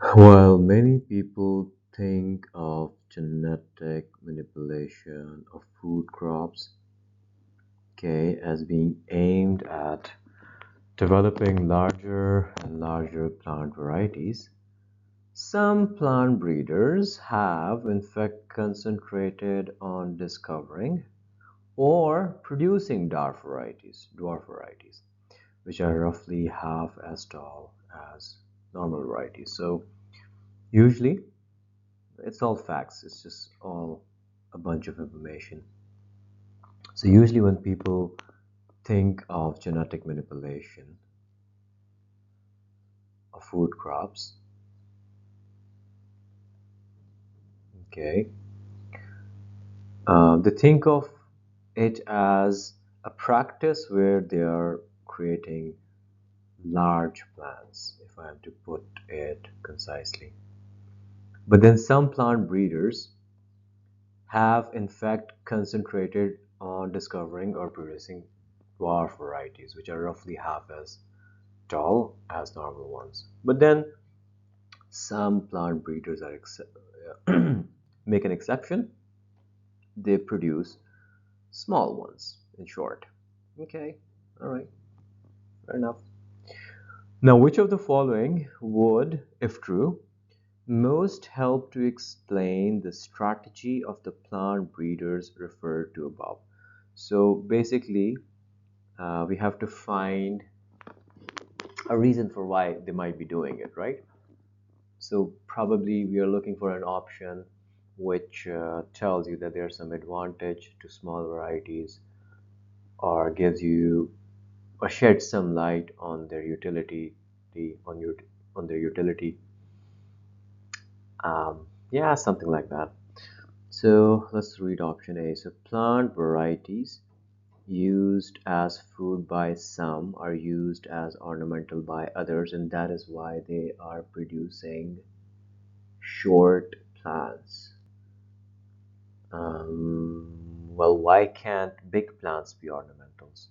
While many people think of genetic manipulation of food crops, okay, as being aimed at developing larger and larger plant varieties, some plant breeders have in fact concentrated on discovering or producing dwarf varieties, which are roughly half as tall as normal varieties. So usually it's all facts, it's just all a bunch of information. So usually when people think of genetic manipulation of food crops, okay, they think of it as a practice where they are creating large plants, if I am to put it concisely. But then some plant breeders have in fact concentrated on discovering or producing dwarf varieties, which are roughly half as tall as normal ones. But then some plant breeders are make an exception. They produce small ones, in short. Okay, all right, fair enough. Now, which of the following would, if true, most help to explain the strategy of the plant breeders referred to above? So basically, we have to find a reason for why they might be doing it, right? So probably we are looking for an option which tells you that there's some advantage to small varieties or gives you or sheds some light on their utility, on their utility. Yeah, something like that. So let's read option A. So plant varieties used as food by some are used as ornamental by others, and that is why they are producing short plants. Well, why can't big plants be ornamentals?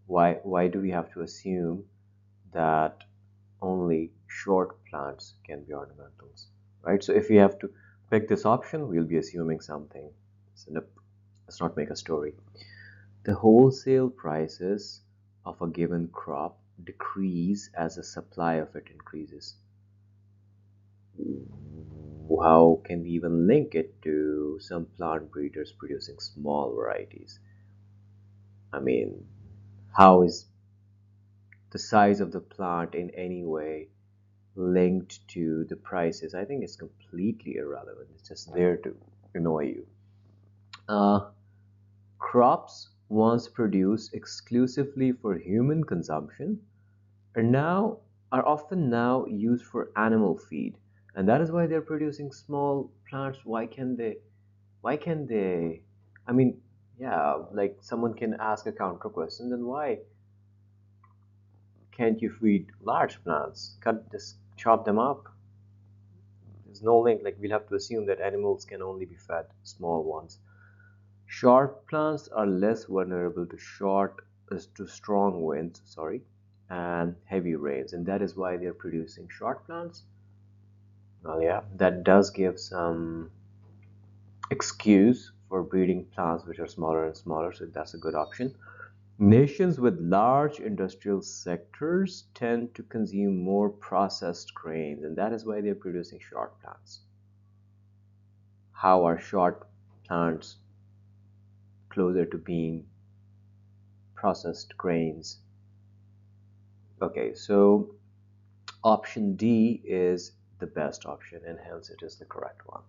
Why do we have to assume that only short plants can be ornamentals, right? So if we have to pick this option, we'll be assuming something. So nope, let's not make a story. The wholesale prices of a given crop decrease as the supply of it increases. How can we even link it to some plant breeders producing small varieties? I mean, how is the size of the plant in any way linked to the prices? I think it's completely irrelevant. It's just there to annoy you. Uh, Crops once produced exclusively for human consumption are often now used for animal feed, and that is why they're producing small plants. Why can they I mean, yeah, like someone can ask a counter question, then why can't you feed large plants? Cut Just chop them up. There's no link. Like, we'll have to assume that animals can only be fed small ones. Short plants are less vulnerable to strong winds, sorry, and heavy rains, and that is why they're producing short plants. Well, yeah, that does give some excuse for breeding plants which are smaller and smaller, so that's a good option. Nations with large industrial sectors tend to consume more processed grains, and that is why they're producing short plants. How are short plants closer to being processed grains? Okay, so option D is the best option, and hence it is the correct one.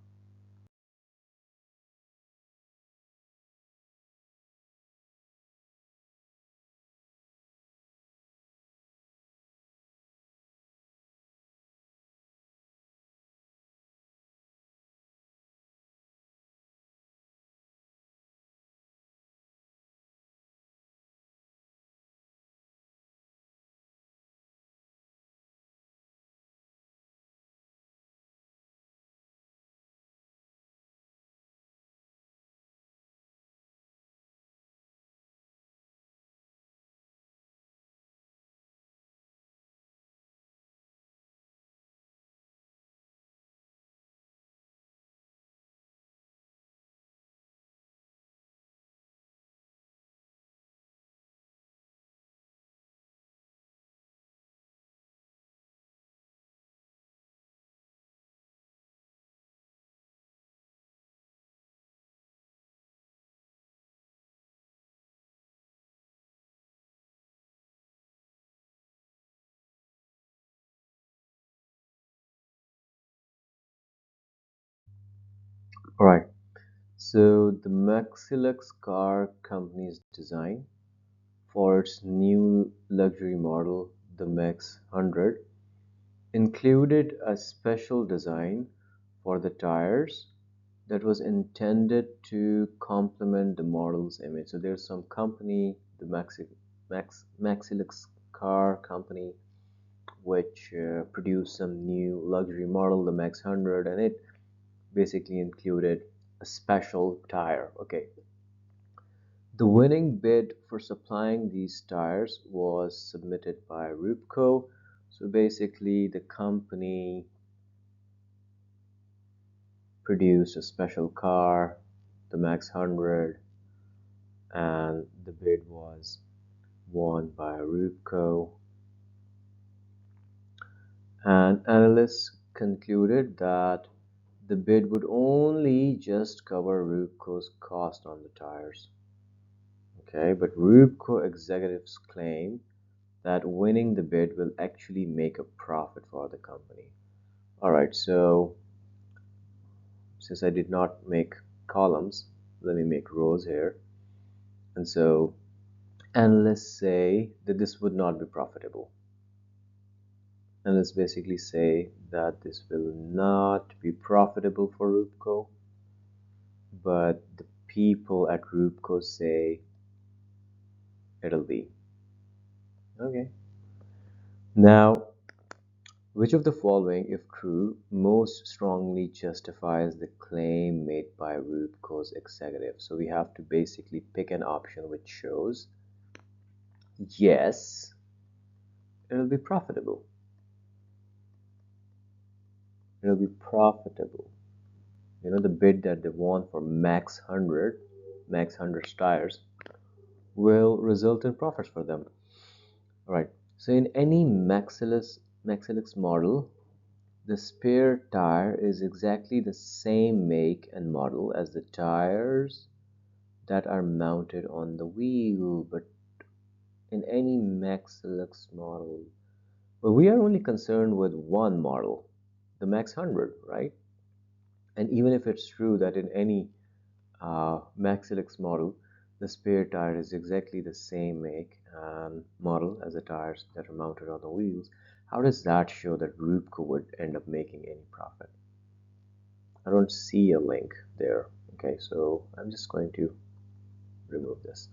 All right. So the Maxilux car company's design for its new luxury model, the Max 100, included a special design for the tires that was intended to complement the model's image. So there's some company, the Maxilux car company, which produced some new luxury model, the Max 100, and it basically included a special tire. Okay. The winning bid for supplying these tires was submitted by Rubco. So basically, the company produced a special car, the Max 100, and the bid was won by Rubco. And analysts concluded that the bid would only just cover Rubco's cost on the tires. Okay, but Rubco executives claim that winning the bid will actually make a profit for the company. All right, so since I did not make columns, let me make rows here. And so analysts say that this would not be profitable. Analysts basically say that this will not be profitable for Rubco, but the people at Rubco say it'll be. Okay. Now, which of the following, if true, most strongly justifies the claim made by Rubco's executive? So we have to basically pick an option which shows yes, it'll be profitable. It'll be profitable. You know, the bid that they won for Max 100 tires will result in profits for them. All right. So in any Maxilux model, the spare tire is exactly the same make and model as the tires that are mounted on the wheel, but in any Maxilux model, but we are only concerned with one model, the Max 100, right? And even if it's true that in any Maxilux model, the spare tire is exactly the same make and model as the tires that are mounted on the wheels, how does that show that Rubco would end up making any profit? I don't see a link there. Okay, so I'm just going to remove this.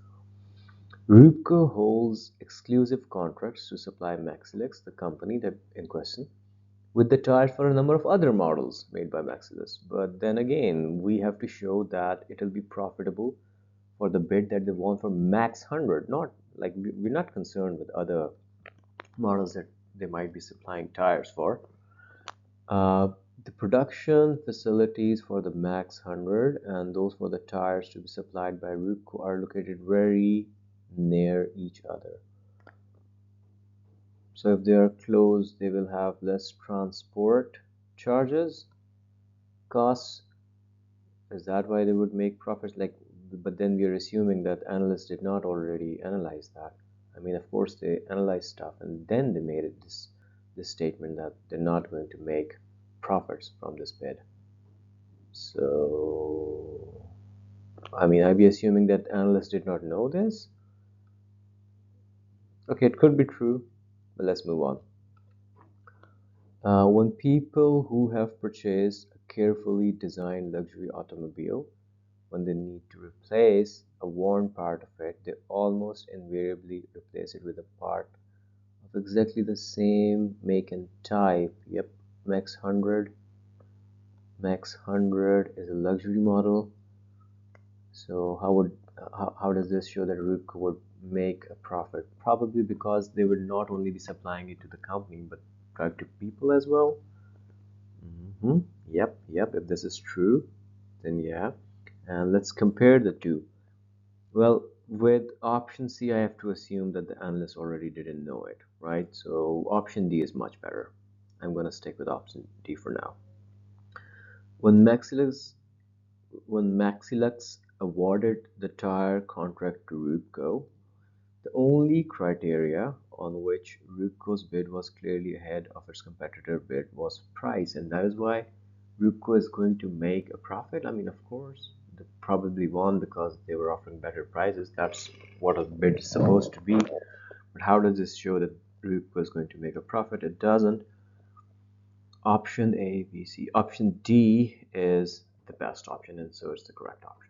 Rubco holds exclusive contracts to supply Maxilux, the company that in question, with the tires for a number of other models made by Maxilux. But then again, we have to show that it'll be profitable for the bid that they want for Max 100. Not like we're not concerned with other models that they might be supplying tires for. Uh, the production facilities for the Max 100 and those for the tires to be supplied by Rubco are located very near each other. So if they are close, they will have less transport charges, costs. Is that why they would make profits? Like, but then we are assuming that analysts did not already analyze that. I mean, of course, they analyzed stuff and then they made it this statement that they're not going to make profits from this bid. So, I mean, I'd be assuming that analysts did not know this. Okay, it could be true, but let's move on. When people who have purchased a carefully designed luxury automobile, when they need to replace a worn part of it, they almost invariably replace it with a part of exactly the same make and type. Yep, Max 100. Max 100 is a luxury model. So how does this show that Rubco would make a profit? Probably because they would not only be supplying it to the company, but to people as well. Yep. If this is true, then yeah. And let's compare the two. Well, with option C, I have to assume that the analyst already didn't know it, right? So option D is much better. I'm going to stick with option D for now. When Maxilux, when Maxilux awarded the tire contract to Rubco, the only criteria on which Rubco's bid was clearly ahead of its competitor bid was price, and that is why Ruko is going to make a profit? I mean, of course, they probably won because they were offering better prices. That's what a bid is supposed to be. But how does this show that Ruko is going to make a profit? It doesn't. Option A, B, C. Option D is the best option, and so it's the correct option.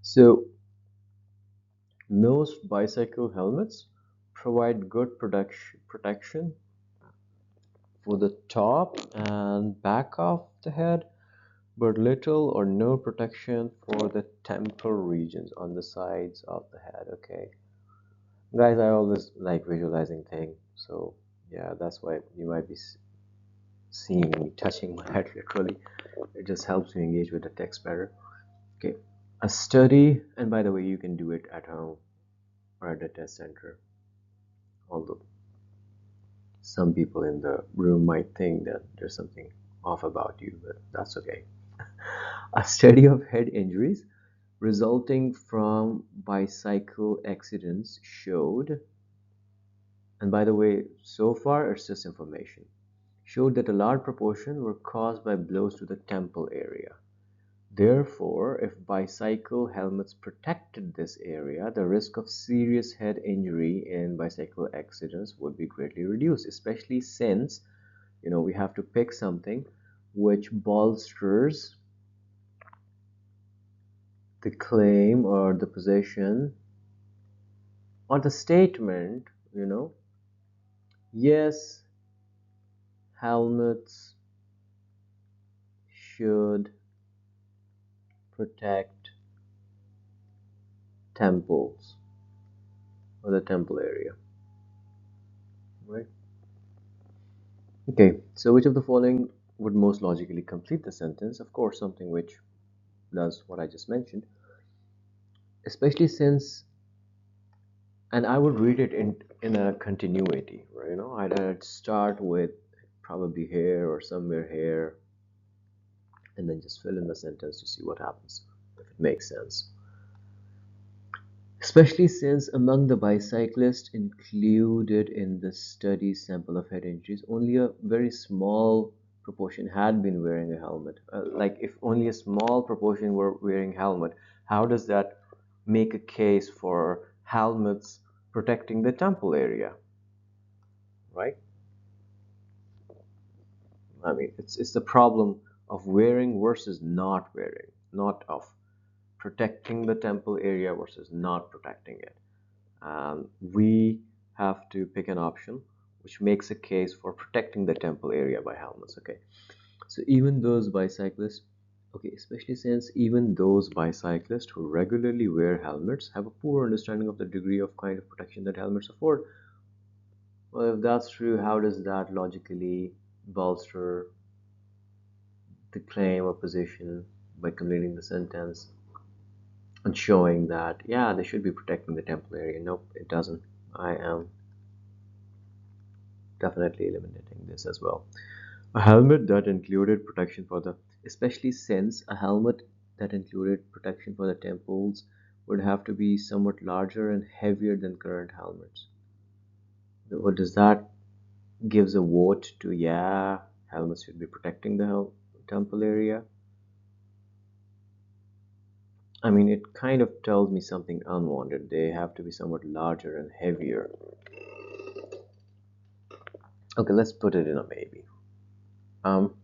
So most bicycle helmets provide good protection for the top and back of the head, but little or no protection for the temporal regions on the sides of the head. Okay, guys, I always like visualizing things, so yeah, that's why you might be seeing me touching my head literally. It just helps me engage with the text better. Okay, a study, and by the way, you can do it at home or at the test center, although some people in the room might think that there's something off about you, but that's okay. A study of head injuries resulting from bicycle accidents showed, and by the way, so far it's just information, showed that a large proportion were caused by blows to the temple area. Therefore, if bicycle helmets protected this area, the risk of serious head injury in bicycle accidents would be greatly reduced, especially since, we have to pick something which bolsters the claim or the position or the statement, yes, helmets should protect temples or the temple area, right? Okay, so which of the following would most logically complete the sentence? Of course, something which does what I just mentioned, especially since, and I would read it in a continuity, right? I'd start with probably here or somewhere here, and then just fill in the sentence to see what happens, if it makes sense. Especially since among the bicyclists included in the study sample of head injuries, only a very small proportion had been wearing a helmet. Like if only a small proportion were wearing helmet, how does that make a case for helmets protecting the temple area, right? I mean, it's the problem of wearing versus not wearing, not of protecting the temple area versus not protecting it. We have to pick an option which makes a case for protecting the temple area by helmets. Okay, so even those bicyclists, okay, especially since even those bicyclists who regularly wear helmets have a poor understanding of the degree of kind of protection that helmets afford. Well, if that's true, how does that logically bolster the claim or position by completing the sentence and showing that, yeah, they should be protecting the temple area? Nope, it doesn't. I am definitely eliminating this as well. A helmet that included protection for the, especially since a helmet that included protection for the temples would have to be somewhat larger and heavier than current helmets. What does that gives a vote to, yeah, helmets should be protecting the temple area. I mean, it kind of tells me something unwanted. They have to be somewhat larger and heavier. Okay, let's put it in a maybe. Um,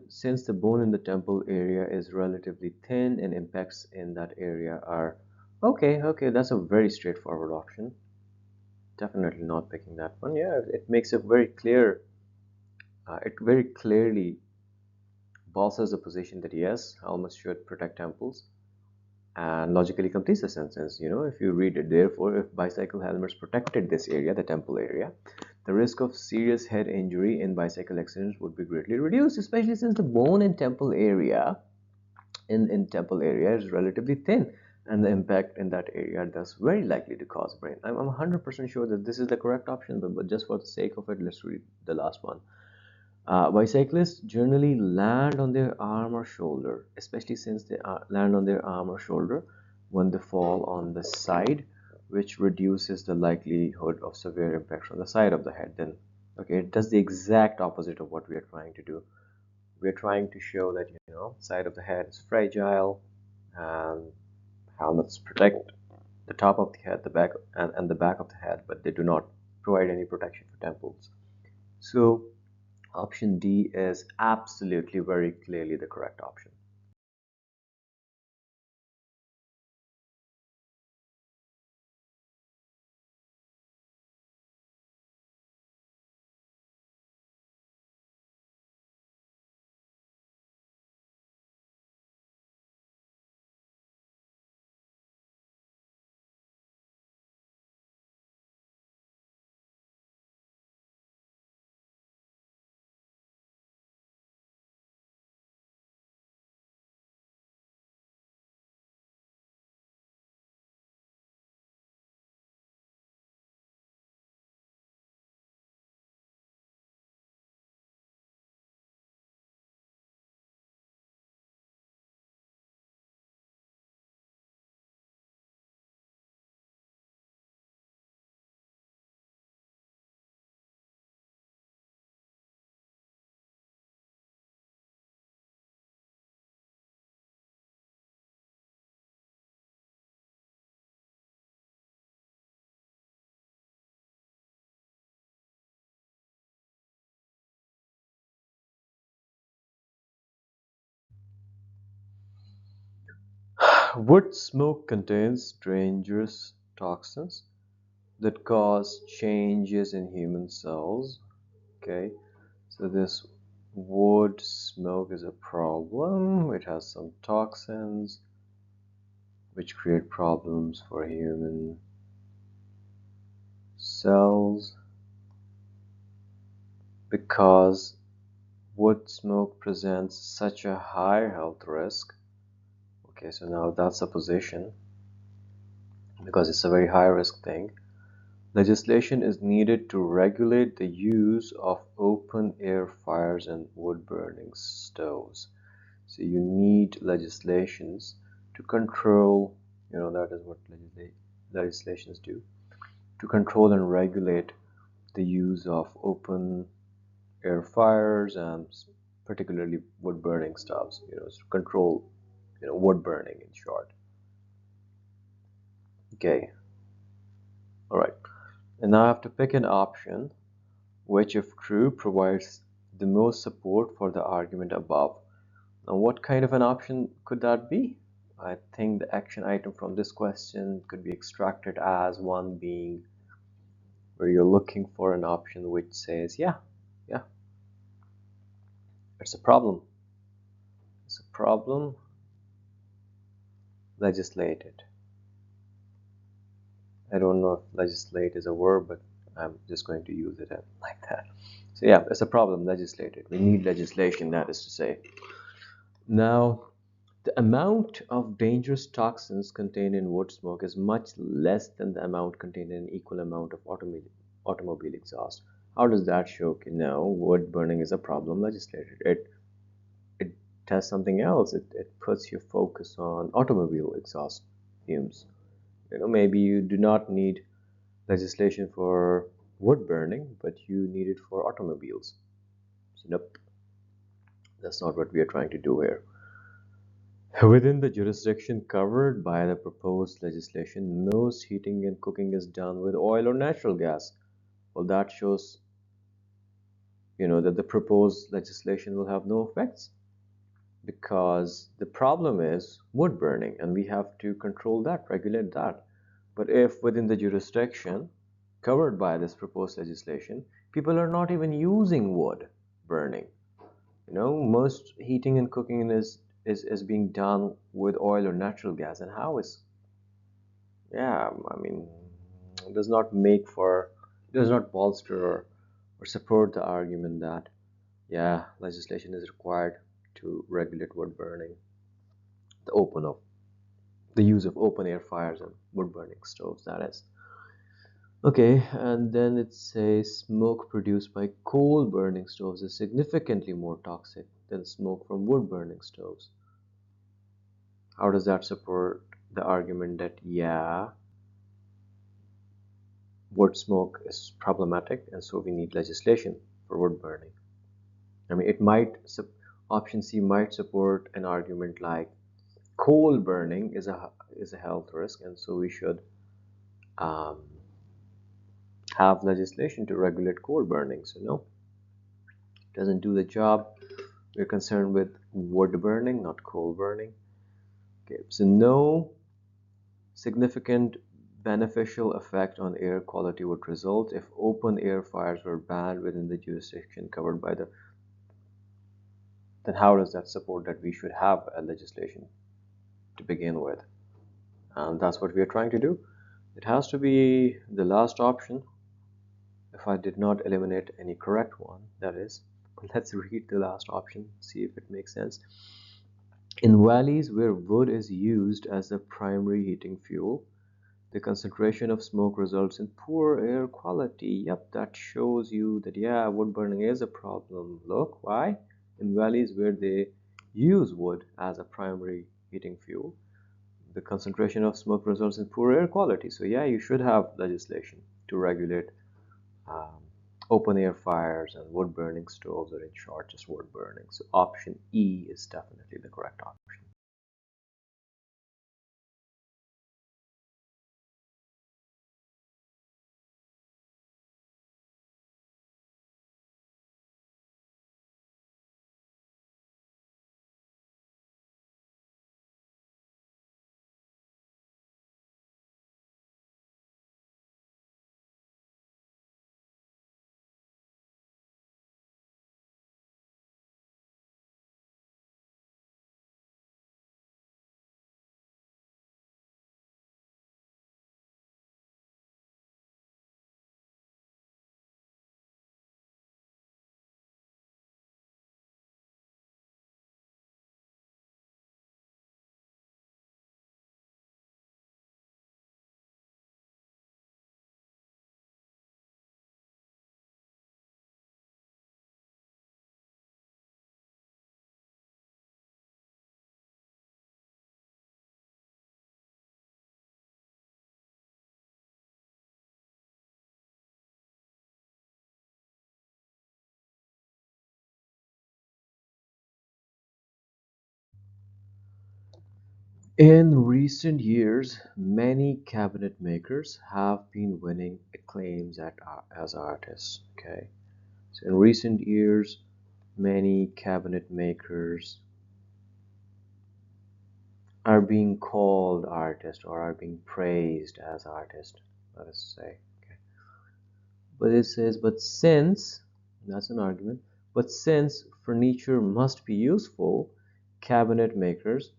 since the bone in the temple area is relatively thin and impacts in that area are okay. Okay, that's a very straightforward option. Definitely not picking that one. Yeah, it makes it very clear. It very clearly bolsters the position that yes, helmets should protect temples, and logically completes the sentence. If you read it, therefore, if bicycle helmets protected this area, the temple area, the risk of serious head injury in bicycle accidents would be greatly reduced, especially since the bone in temple area is relatively thin, and the impact in that area thus very likely to cause brain. I'm 100% sure that this is the correct option, but just for the sake of it, let's read the last one. Bicyclists generally land on their arm or shoulder, especially since they land on their arm or shoulder when they fall on the side, which reduces the likelihood of severe impact on the side of the head. Then, okay, it does the exact opposite of what we are trying to do. We are trying to show that side of the head is fragile, and helmets protect the top of the head, the back, and the back of the head, but they do not provide any protection for temples. So option D is absolutely very clearly the correct option. Wood smoke contains dangerous toxins that cause changes in human cells. Okay, so this wood smoke is a problem. It has some toxins which create problems for human cells because wood smoke presents such a high health risk. Okay, so now that's a position because it's a very high risk thing. Legislation is needed to regulate the use of open air fires and wood burning stoves. So you need legislations to control, that is what legislations do, to control and regulate the use of open air fires and particularly wood burning stoves, to control, wood burning in short. Okay, all right. And now I have to pick an option which, if true, provides the most support for the argument above. Now, what kind of an option could that be? I think the action item from this question could be extracted as one being where you're looking for an option which says, yeah, yeah, it's a problem. It's a problem, legislate it. I don't know if legislate is a verb, but I'm just going to use it like that. So yeah, it's a problem, legislate it. We need legislation, that is to say. Now, the amount of dangerous toxins contained in wood smoke is much less than the amount contained in an equal amount of automobile exhaust. How does that show? Okay, no, wood burning is a problem legislated. It does something else. It puts your focus on automobile exhaust fumes. Maybe you do not need legislation for wood burning, but you need it for automobiles. So nope, That's not what we are trying to do here. Within the jurisdiction covered by the proposed legislation, most heating and cooking is done with oil or natural gas. Well, that shows, that the proposed legislation will have no effects, because the problem is wood burning and we have to control that, regulate that. But if within the jurisdiction covered by this proposed legislation, people are not even using wood burning, most heating and cooking is being done with oil or natural gas. And how is, yeah, I mean, it does not make for, it does not bolster or support the argument that, yeah, legislation is required to regulate wood burning, the open of the use of open air fires and wood burning stoves, that is. Okay, and then it says smoke produced by coal burning stoves is significantly more toxic than smoke from wood burning stoves. How does that support the argument that, yeah, wood smoke is problematic and so we need legislation for wood burning? I mean, option C might support an argument like coal burning is a health risk and so we should um, have legislation to regulate coal burning. So no, it doesn't do the job. We're concerned with wood burning, not coal burning. Okay, so no significant beneficial effect on air quality would result if open air fires were banned within the jurisdiction covered by the. Then how does that support that we should have a legislation to begin with? And that's what we are trying to do. It has to be the last option if I did not eliminate any correct one, that is. But let's read the last option, see if it makes sense. In valleys where wood is used as a primary heating fuel, the concentration of smoke results in poor air quality. Yep, that shows you that, yeah, wood burning is a problem. Look, why? In valleys where they use wood as a primary heating fuel, the concentration of smoke results in poor air quality. So, yeah, you should have legislation to regulate um, open air fires and wood burning stoves, or in short, just wood burning. So, option E is definitely the correct option. In recent years, many cabinet makers have been winning acclaims as artists. Okay, so in recent years, many cabinet makers are being called artists or are being praised as artists, let us say. Okay. But it says, but since, that's an argument, but since furniture must be useful, cabinet makers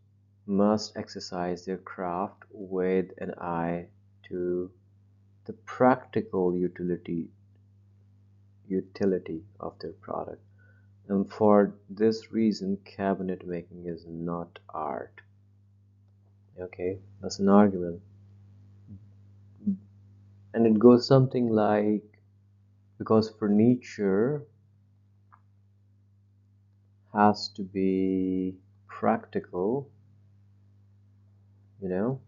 must exercise their craft with an eye to the practical utility of their product. And for this reason, cabinet making is not art. Okay, that's an argument. And it goes something like, because furniture has to be practical, you know,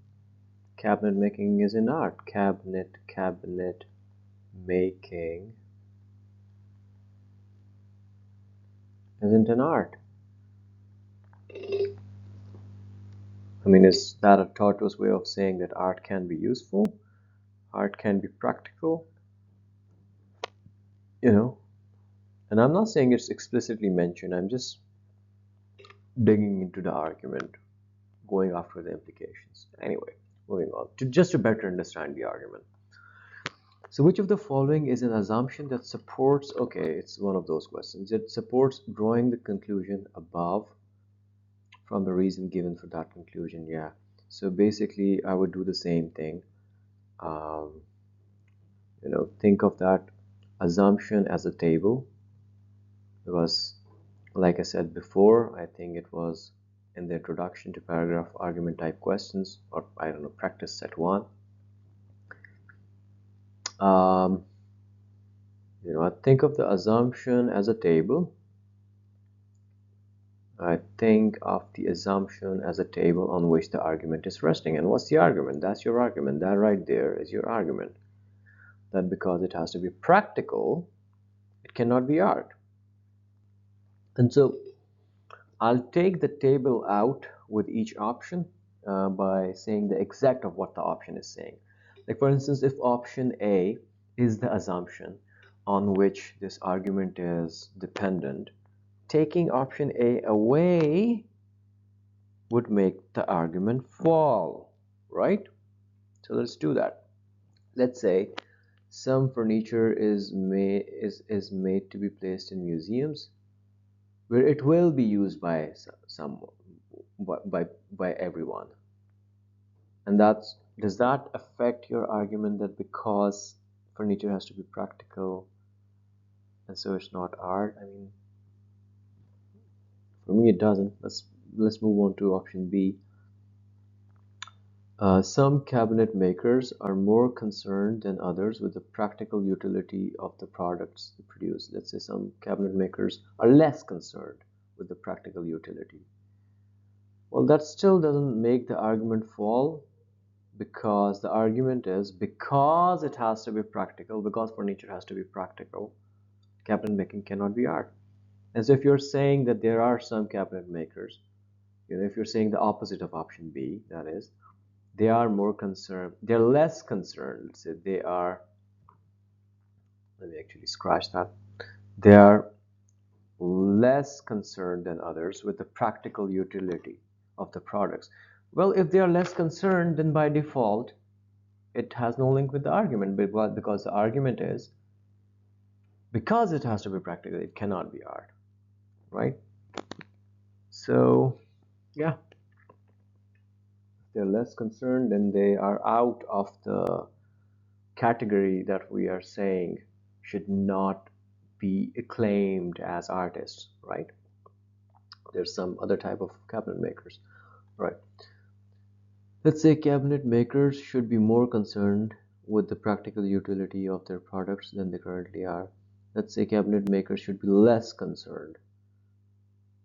cabinet making is an art. Cabinet making isn't an art. I mean, is that a tortoise way of saying that art can be useful? Art can be practical? You know, and I'm not saying it's explicitly mentioned, I'm just digging into the argument, going after the implications. Anyway, moving on to just to better understand the argument. So which of the following is an assumption that supports, okay, it's one of those questions, it supports drawing the conclusion above from the reason given for that conclusion. Yeah, so basically I would do the same thing. Think of that assumption as a table, because like I said before, I think it was in the introduction to paragraph argument type questions, or I don't know, practice set 1. I think of the assumption as a table. I think of the assumption as a table on which the argument is resting. And what's the argument? That's your argument. That right there is your argument. That because it has to be practical, it cannot be art. And so I'll take the table out with each option by saying the exact of what the option is saying. Like for instance, if option A is the assumption on which this argument is dependent, taking option A away would make the argument fall, right? So let's do that. Let's say some furniture is made to be placed in museums where it will be used by some by everyone. And does that affect your argument that because furniture has to be practical and so it's not art? I mean, for me it doesn't. Let's move on to option B. Some cabinet makers are more concerned than others with the practical utility of the products they produce. Let's say some cabinet makers are less concerned with the practical utility. Well, that still doesn't make the argument fall, because the argument is because it has to be practical, because furniture has to be practical, cabinet making cannot be art. As if you're saying that there are some cabinet makers, if you're saying the opposite of option B, that is, they are more concerned, they're less concerned, let's say they are, let me actually scratch that, they are less concerned than others with the practical utility of the products. Well, if they are less concerned, then by default, it has no link with the argument, because the argument is because it has to be practical, it cannot be art, right? So, yeah, if they're less concerned, then they are out of the category that we are saying should not be acclaimed as artists, right? There's some other type of cabinet makers, right? Let's say cabinet makers should be more concerned with the practical utility of their products than they currently are. Let's say cabinet makers should be less concerned.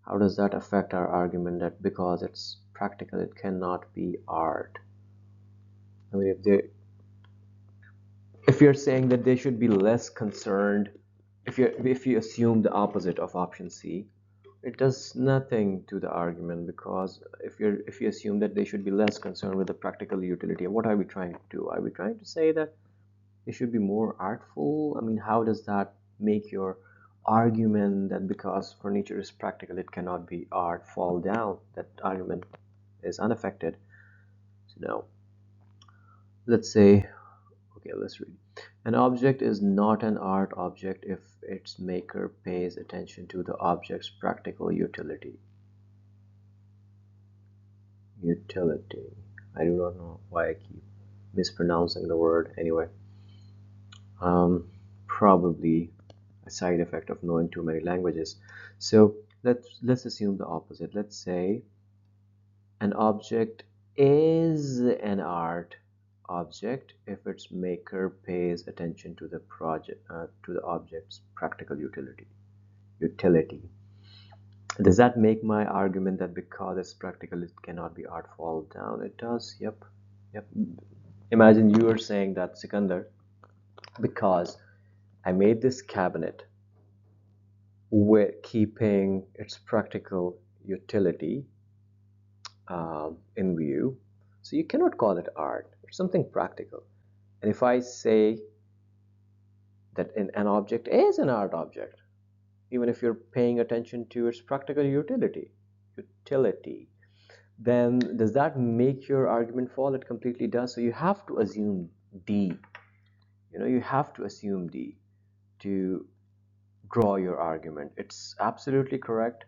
How does that affect our argument that because it's practical, it cannot be art? I mean, if you're saying that they should be less concerned, if you assume the opposite of option C, it does nothing to the argument, because if you assume that they should be less concerned with the practical utility, what are we trying to do? Are we trying to say that they should be more artful? I mean, how does that make your argument that because furniture is practical, it cannot be art fall down? That argument is unaffected. So no. Let's say, okay, let's read. An object is not an art object if its maker pays attention to the object's practical utility. Utility. I do not know why I keep mispronouncing the word. Anyway, probably a side effect of knowing too many languages. So let's assume the opposite. Let's say an object is an art object if its maker pays attention to the object's practical utility. Does that make my argument that because it's practical, it cannot be art fall down? It does. Yep. Imagine you are saying that, Sikandar, because I made this cabinet with keeping its practical utility, in view. So you cannot call it art. It's something practical. And if I say that an object is an art object, even if you're paying attention to its practical utility, then does that make your argument fall? It completely does. So you have to assume D. You have to assume D to draw your argument. It's absolutely correct.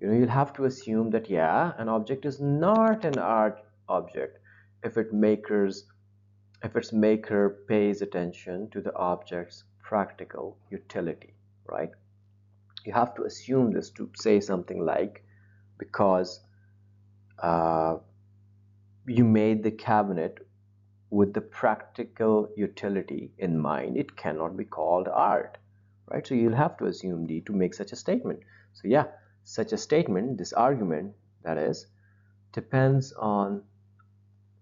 You'll have to assume that, yeah, an object is not an art object if its maker pays attention to the object's practical utility, right? You have to assume this to say something like, because uh, you made the cabinet with the practical utility in mind, it cannot be called art, right? So you'll have to assume D to make such a statement. So yeah, such a statement, this argument, that is, depends on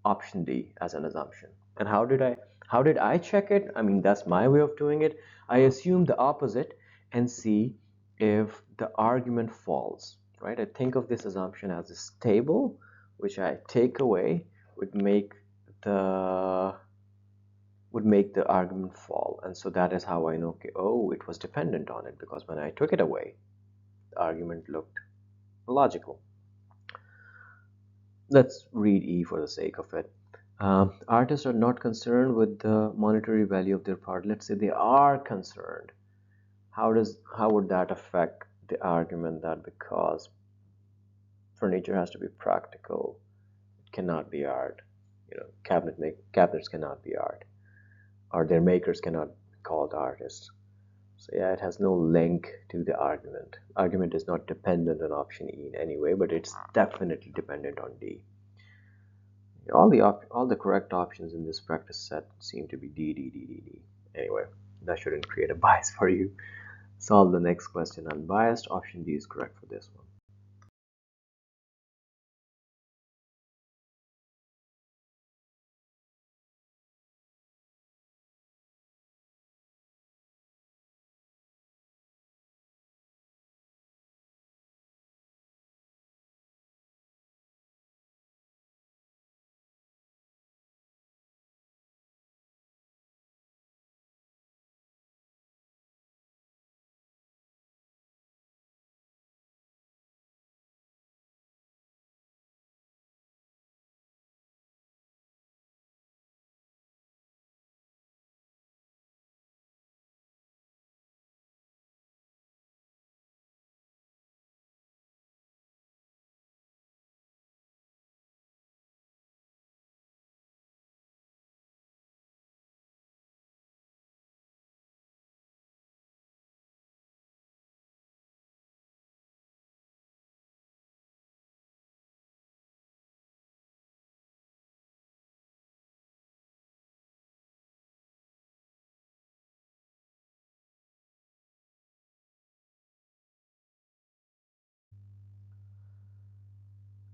option D as an assumption. And how did I check it? I mean, that's my way of doing it. I assume the opposite and see if the argument falls, right? I think of this assumption as a table, which I take away would make the argument fall. And so that is how I know, okay, oh, it was dependent on it, because when I took it away, the argument looked logical. Let's read E for the sake of it. Artists are not concerned with the monetary value of their part. Let's say they are concerned. How would that affect the argument that because furniture has to be practical, it cannot be art? Cabinets cannot be art, or their makers cannot be called artists. So yeah, it has no link to the argument. Argument is not dependent on option E in any way, but it's definitely dependent on D. All the correct options in this practice set seem to be D, D, D, D, D. Anyway, that shouldn't create a bias for you. Solve the next question unbiased. Option D is correct for this one.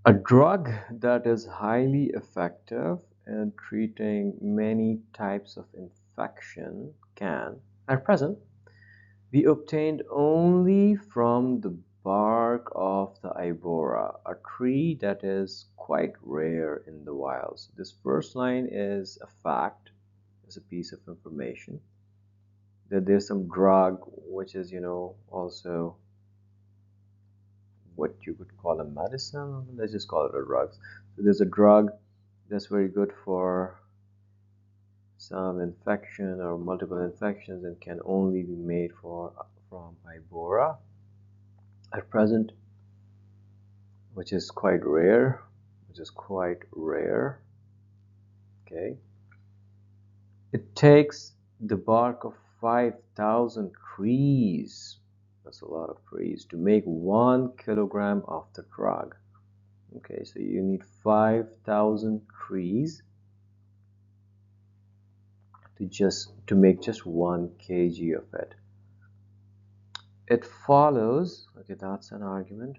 A drug that is highly effective in treating many types of infection can, at present, be obtained only from the bark of the ibora, a tree that is quite rare in the wild. So this first line is a fact, is a piece of information that there's some drug which is, also what you could call a medicine. Let's just call it a drug. So there's a drug that's very good for some infection or multiple infections and can only be made from ibora at present, which is quite rare. Okay, it takes the bark of 5,000 trees, that's a lot of trees, to make 1 kilogram of the drug. Okay, so you need 5,000 trees to make just 1 kg of it. It follows, okay, that's an argument.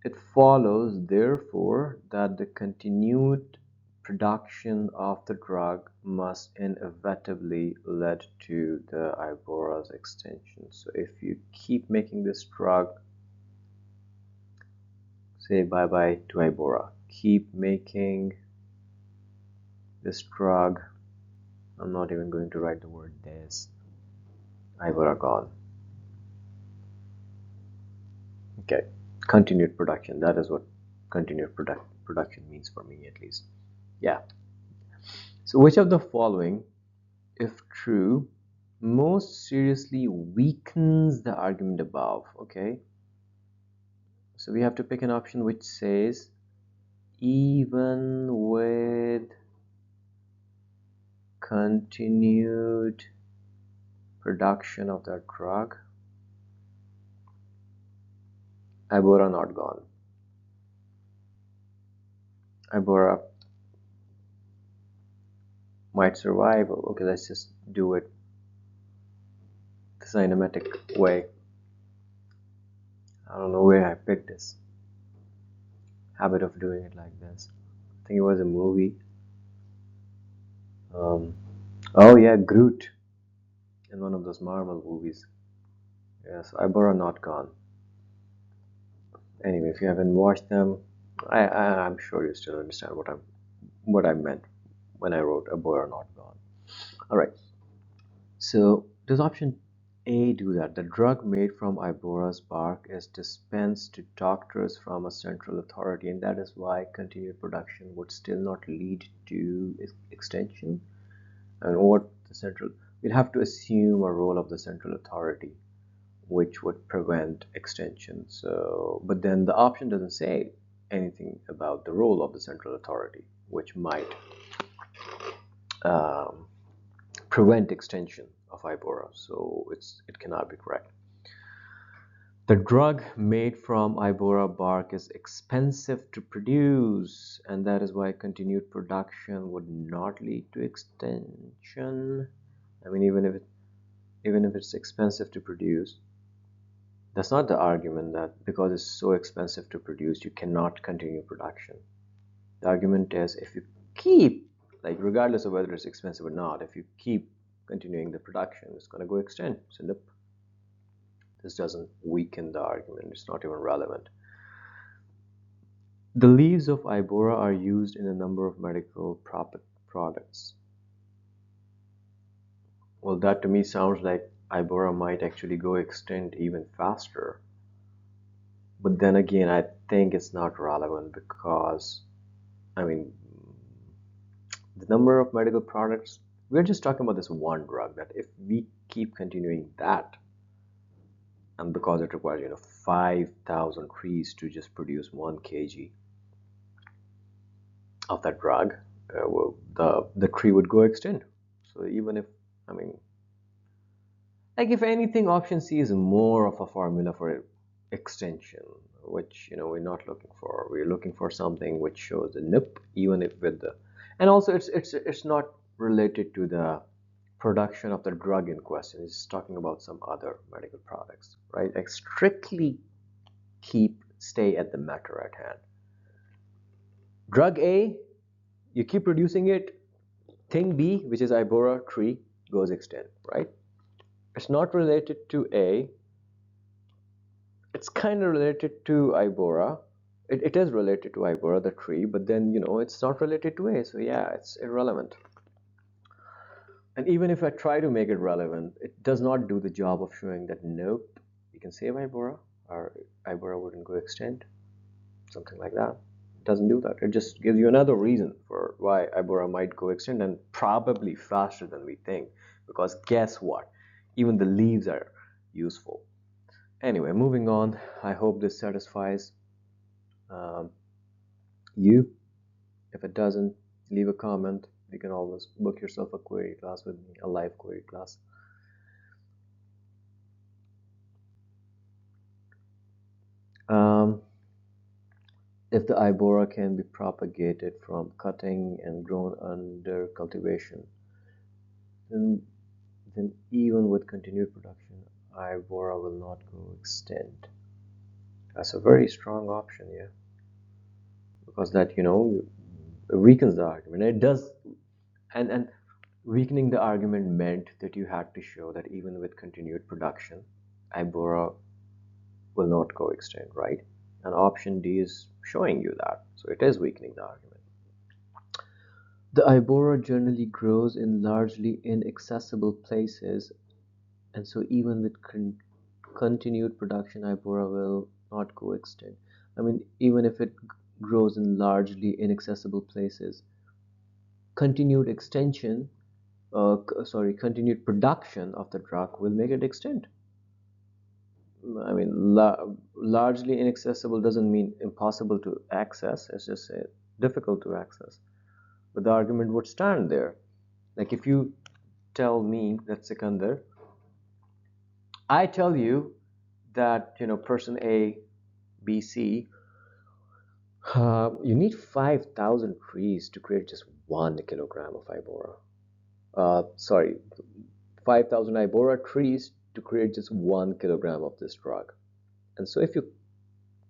It follows, therefore, that the continued production of the drug must inevitably lead to the ibora's extinction. So if you keep making this drug say bye-bye to Ibora. Keep making this drug. I'm not even going to write the word this. Ibora gone. Okay, continued production. That is what continued production means for me, at least. Yeah. So which of the following, if true, most seriously weakens the argument above? Okay. So we have to pick an option which says even with continued production of that drug, Ibora not gone. Ibora might survive. Okay, let's just do it the cinematic way. I don't know where I picked this habit of doing it like this. I think it was a movie. Oh yeah, Groot in one of those Marvel movies. Yes, Ibora not gone. Anyway, if you haven't watched them, I'm sure you still understand what I meant when I wrote Ibora not gone. All right. So does option A do that? The drug made from Ibora's bark is dispensed to doctors from a central authority, and that is why continued production would still not lead to extension. And what the central, we'll have to assume a role of the central authority, which would prevent extension. So, but then the option doesn't say anything about the role of the central authority, which might um, prevent extension of Ibora. So it cannot be correct. The drug made from Ibora bark is expensive to produce, and that is why continued production would not lead to extension. I mean, even if it's expensive to produce, that's not the argument that because it's so expensive to produce, you cannot continue production. The argument is if you keep, like regardless of whether it's expensive or not, if you keep continuing the production, it's going to go extend. So nope, this doesn't weaken the argument. It's not even relevant. The leaves of Ibora are used in a number of medical products. Well, that to me sounds like Ibora might actually go extinct even faster. But then again, I think it's not relevant because, I mean, the number of medical products, we're just talking about this one drug that if we keep continuing that, and because it requires, 5,000 trees to just produce 1 kg of that drug, well, the tree would go extinct. So even if, I mean, like if anything, option C is more of a formula for extension, which we're not looking for. We're looking for something which shows the nip, even if with the, and also it's not related to the production of the drug in question. It's talking about some other medical products, right? Like strictly stay at the matter at hand. Drug A, you keep producing it. Thing B, which is Ibora tree, goes extinct, right? It's not related to A. It's kind of related to Ibora. It is related to Ibora, the tree, but then, it's not related to A. So yeah, it's irrelevant. And even if I try to make it relevant, it does not do the job of showing that, nope, you can save Ibora, or Ibora wouldn't go extinct, something like that. It doesn't do that. It just gives you another reason for why Ibora might go extinct, and probably faster than we think. Because guess what? Even the leaves are useful. Anyway, moving on. I hope this satisfies you. If it doesn't, leave a comment. You can always book yourself a query class with me, a live query class. If the Ibora can be propagated from cutting and grown under cultivation, then even with continued production, Ibora will not go extinct. That's a very strong option, yeah. Because that, weakens the argument. It does, and weakening the argument meant that you had to show that even with continued production, Ibora will not go extinct, right? And option D is showing you that. So it is weakening the argument. The Ibora generally grows in largely inaccessible places, and so even with continued production, Ibora will not go extinct. I mean, even if it grows in largely inaccessible places, continued extension, continued production of the drug will make it extinct. I mean, largely inaccessible doesn't mean impossible to access. It's just difficult to access. But the argument would stand there. Like if you tell me that Sikandar, I tell you that person A, B, C, you need 5,000 trees to create just 1 kilogram of Ibora. Sorry, 5,000 Ibora trees to create just 1 kilogram of this drug. And so if you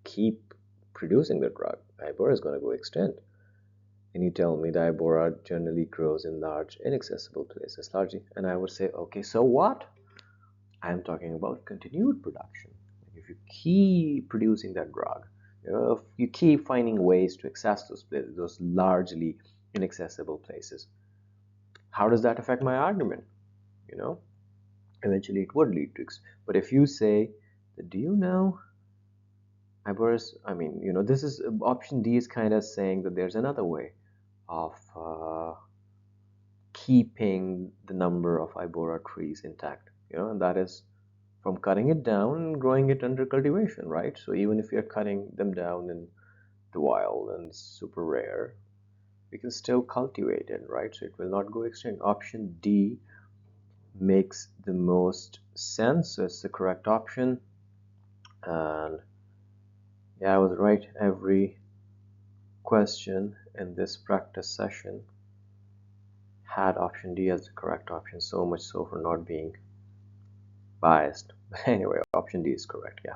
keep producing the drug, Ibora is going to go extinct. And you tell me the Ibora generally grows in large, inaccessible places, largely, and I would say, okay, so what? I'm talking about continued production. If you keep producing that drug, if you keep finding ways to access those places, those largely inaccessible places, how does that affect my argument? Eventually it would lead to. But if you say, do you know? This is option D is kind of saying that there's another way of keeping the number of Ibora trees intact, and that is from cutting it down and growing it under cultivation, right? So even if you're cutting them down in the wild and super rare, we can still cultivate it, right? So it will not go extinct. Option D makes the most sense. So it's the correct option. And yeah, I was right. Every question in this practice session had option D as the correct option, so much so for not being biased. But anyway, option D is correct, yeah.